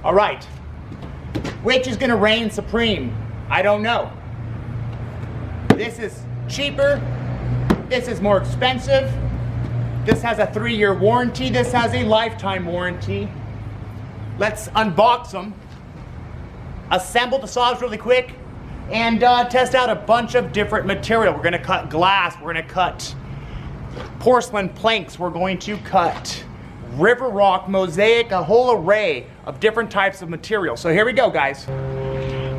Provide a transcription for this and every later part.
All right, which is gonna reign supreme? I don't know. This is cheaper, this is more expensive. This has a 3-year warranty, this has a lifetime warranty. Let's unbox them, assemble the saws really quick, and test out a bunch of different material. We're gonna cut glass, we're gonna cut porcelain planks, we're going to cut river rock, mosaic, a whole array of different types of material. So here we go, guys.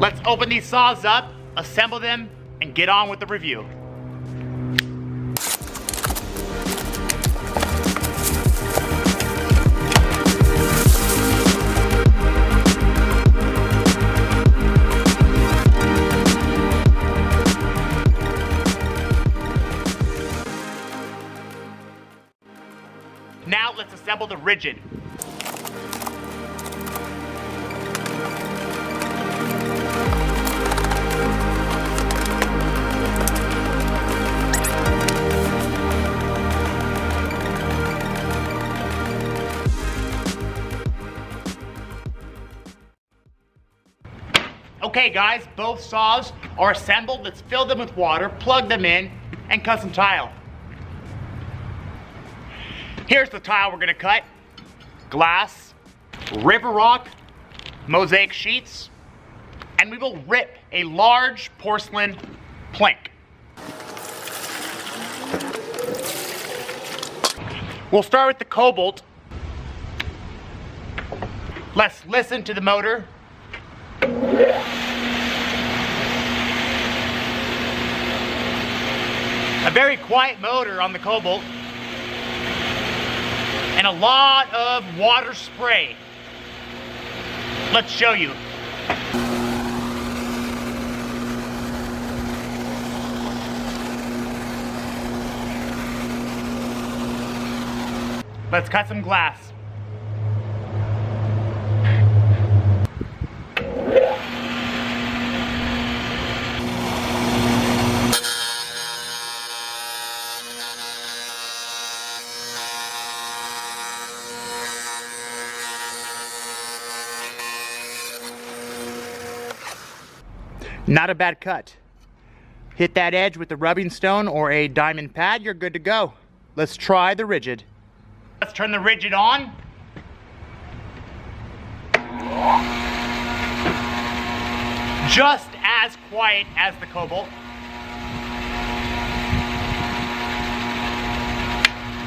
Let's open these saws up, assemble them, and get on with the review. Now let's assemble the Ridgid. Okay guys, both saws are assembled. Let's fill them with water, plug them in, and cut some tile. Here's the tile we're gonna cut. Glass, river rock, mosaic sheets, and we will rip a large porcelain plank. We'll start with the Kobalt. Let's listen to the motor. A very quiet motor on the Kobalt. And a lot of water spray. Let's show you. Let's cut some glass. Not a bad cut. Hit that edge with the rubbing stone or a diamond pad, you're good to go. Let's try the Ridgid. Let's turn the Ridgid on. Just as quiet as the Kobalt.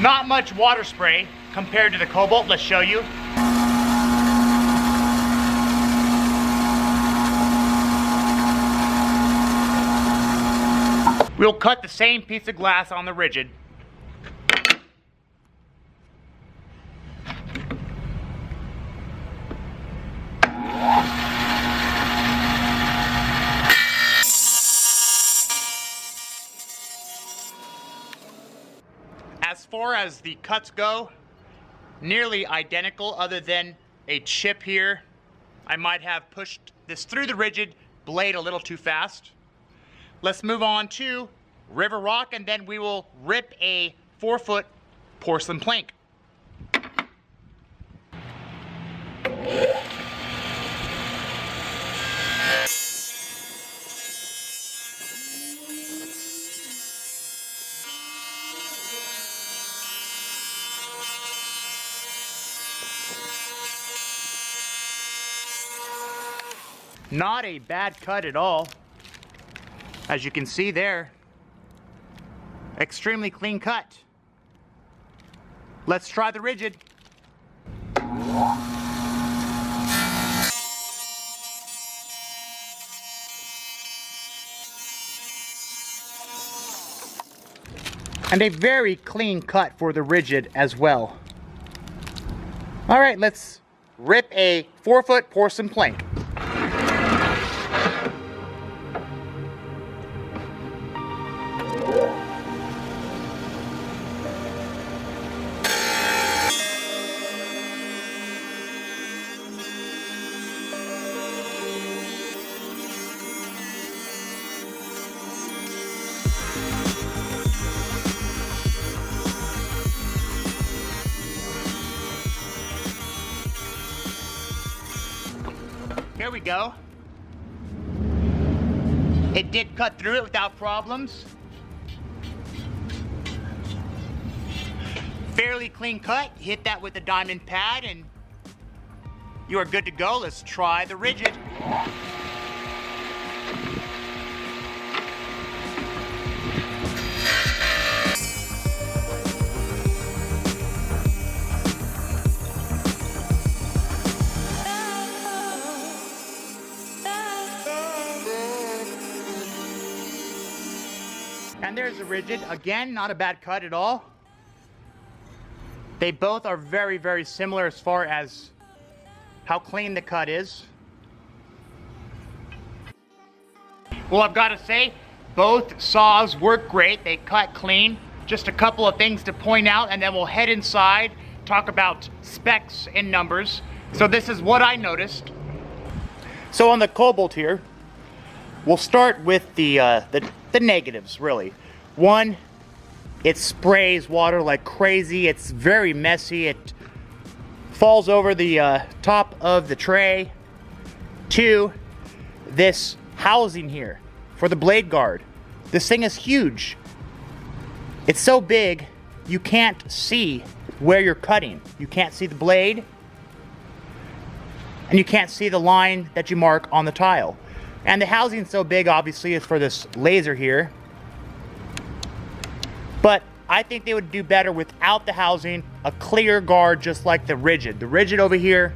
Not much water spray compared to the Kobalt, let's show you. We'll cut the same piece of glass on the Ridgid. As far as the cuts go, nearly identical other than a chip here. I might have pushed this through the Ridgid blade a little too fast. Let's move on to river rock, and then we will rip a 4-foot porcelain plank. Not a bad cut at all. As you can see there, extremely clean cut. Let's try the Ridgid. And a very clean cut for the Ridgid as well. All right, let's rip a 4-foot porcelain plank. Here we go. It did cut through it without problems. Fairly clean cut. Hit that with a diamond pad and you are good to go. Let's try the Ridgid. And there's the Ridgid. Again, not a bad cut at all. They both are very, very similar as far as how clean the cut is. Well, I've got to say, both saws work great. They cut clean. Just a couple of things to point out, and then we'll head inside, talk about specs and numbers. So this is what I noticed. So on the Kobalt here, we'll start with the negatives, really. One, it sprays water like crazy. It's very messy. It falls over the top of the tray. Two, this housing here for the blade guard. This thing is huge. It's so big, you can't see where you're cutting. You can't see the blade, and you can't see the line that you mark on the tile. And the housing's so big, obviously, is for this laser here. But I think they would do better without the housing, a clear guard just like the Ridgid. The Ridgid over here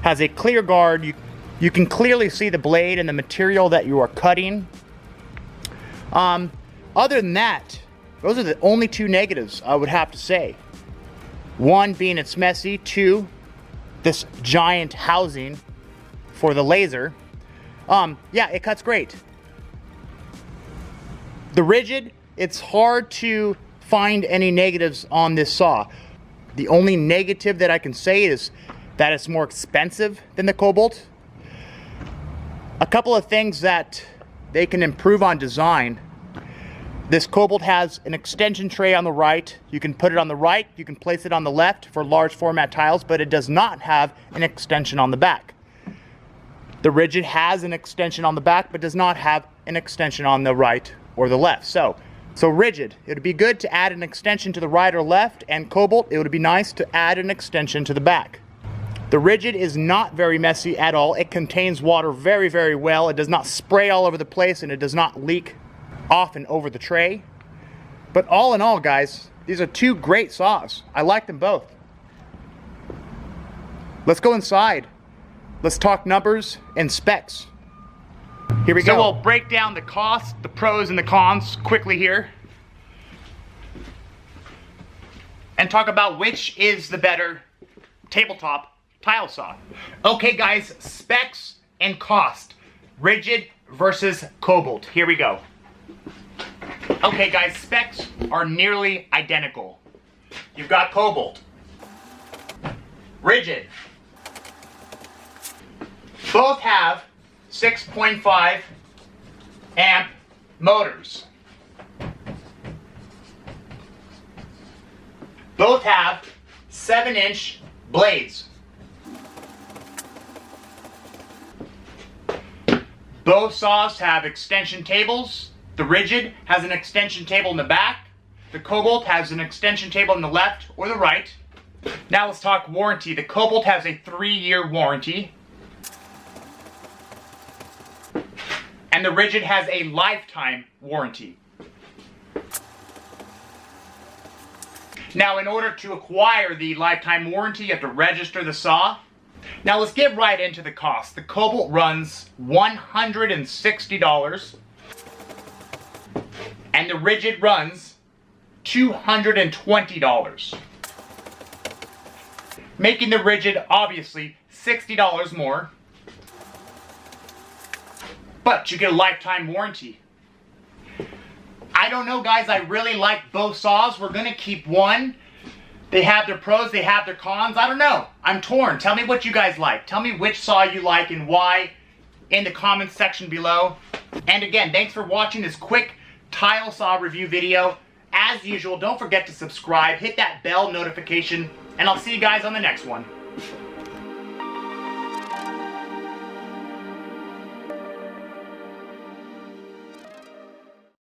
has a clear guard. You can clearly see the blade and the material that you are cutting. Other than that, those are the only two negatives I would have to say. One being it's messy. Two, this giant housing for the laser. Yeah, it cuts great. The Ridgid, it's hard to find any negatives on this saw. The only negative that I can say is that it's more expensive than the Kobalt. A couple of things that they can improve on design. This Kobalt has an extension tray on the right. You can put it on the right, you can place it on the left for large format tiles, but it does not have an extension on the back. The Ridgid has an extension on the back, but does not have an extension on the right or the left. So Ridgid, it would be good to add an extension to the right or left, and Kobalt, it would be nice to add an extension to the back. The Ridgid is not very messy at all. It contains water very, very well. It does not spray all over the place, and it does not leak off and over the tray. But all in all, guys, these are two great saws. I like them both. Let's go inside. Let's talk numbers and specs. Here we go. So we'll break down the costs, the pros and the cons quickly here. And talk about which is the better tabletop tile saw. Okay guys, specs and cost. Ridgid versus Kobalt. Here we go. Okay guys, specs are nearly identical. You've got Kobalt. Ridgid. Both have 6.5 amp motors. Both have 7-inch blades. Both saws have extension tables. The Ridgid has an extension table in the back. The Kobalt has an extension table in the left or the right. Now let's talk warranty. The Kobalt has a 3-year warranty. And the Ridgid has a lifetime warranty. Now, in order to acquire the lifetime warranty, you have to register the saw. Now, let's get right into the cost. The Kobalt runs $160, and the Ridgid runs $220, making the Ridgid obviously $60 more. But you get a lifetime warranty. I don't know, guys. I really like both saws. We're going to keep one. They have their pros. They have their cons. I don't know. I'm torn. Tell me what you guys like. Tell me which saw you like and why in the comments section below. And again, thanks for watching this quick tile saw review video. As usual, don't forget to subscribe. Hit that bell notification. And I'll see you guys on the next one.